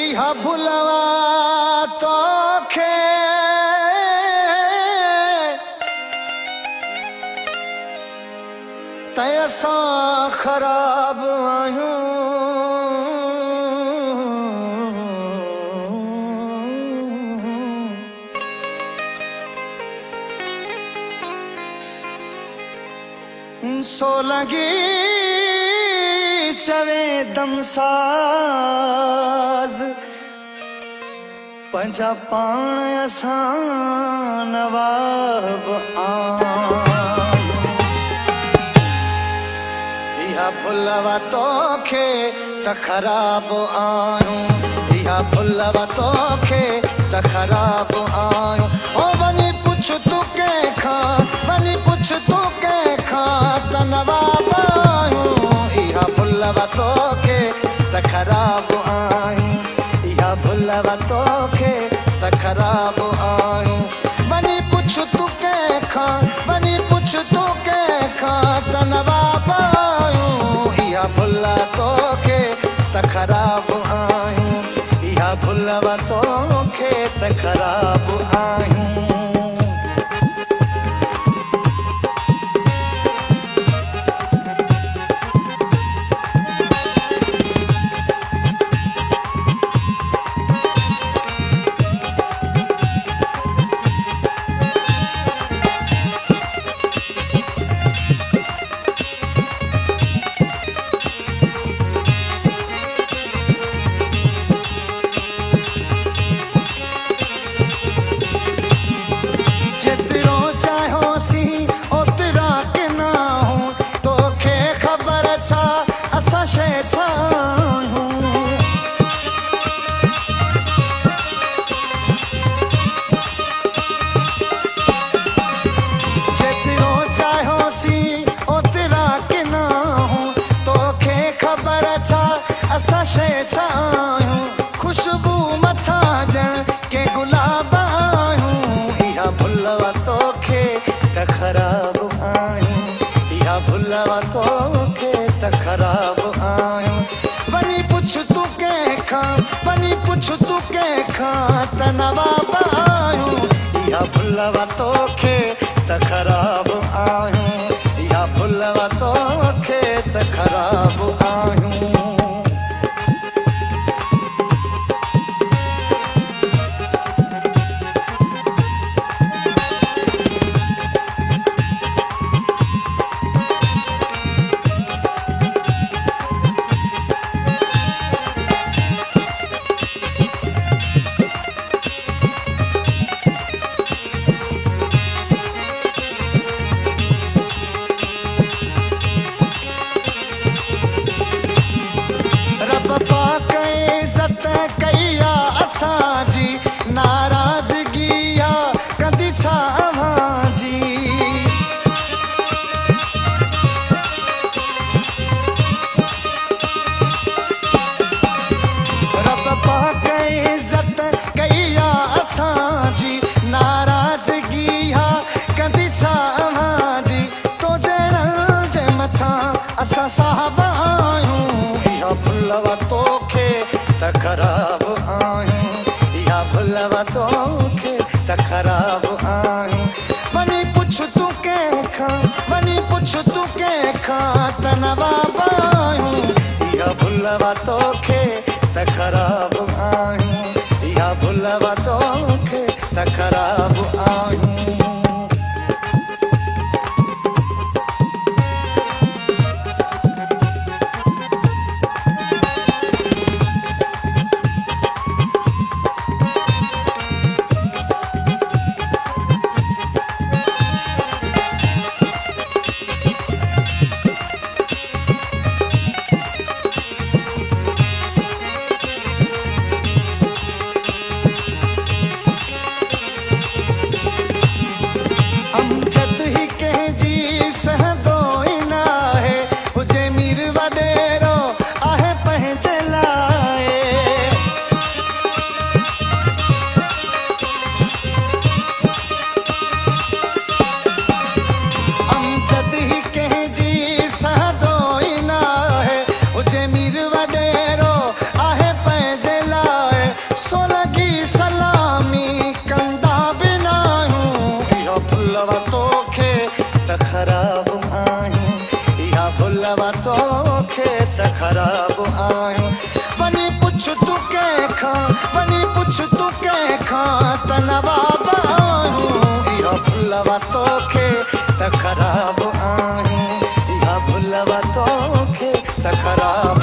इहा भुलवा तो खे तैसा खराब आयूं सो लगी चवे दमसाज पंजा पाण असां नवाब इहा भुलवा तोखे त खराब आयूं इहा भुलवा तोखे त खराब आयूं ओ वनी पुछ तू कंहिंखां वनी पुछ तू कंहिंखां त नवाब आयूं इहा भुलवा तोखे त खराब आयूं इहा भुलवा तोखे त खराब आयूं वनी पुछ तू कंहिंखां वनी पुछ तू कंहिंखां त नवाब आयूं इहा भुलवा तोखे त खराब आयूं इहा भुलवा तोखे त खराब आयूं जितरो चाहो सी ओतरा के ना हूँ तोखे खबर छा असा शे छा हूँ जितरो चाहो सी ओतरा के ना हूँ तोखे खबर छा असा शे छा हूँ खुशबू मथा ॼण के गुलाब भुलवा तोखे त खराब आयूं इहा भुलवा तोखे त खराब आयूं वनी पुछ तू कंहिंखां वनी पुछ तू कंहिंखां त नवाब आयूं इहा भुलवा तोखे त खराब आयूं इहा भुलवा तोखे त खराब आयूं असांजी नाराज़गी आ कदी छा अव्हांजी रब पाक इज़त कई आ असांजी नाराज़गी आ कदी छा अव्हांजी तो जहिड़नि जे मथां असां साहब आयूं इहा भुलवा तोखे त खराब आयूं इहा भुलवा तोखे त खराब आयूं वनी पुछ तू कंहिंखां वनी पुछ तू कंहिंखां त नवाब आयूं इहा भुलवा तोखे त खराब आयूं इहा भुलवा तोखे त खराब आयूं ख़राब आहियूं वञी पुछ तूं कंहिंखां वञी पुछ तूं कंहिंखां त नवाब आहियूं इहा भुलवा तोखे त ख़राब आहियूं इहा भुलवा तोखे त ख़राब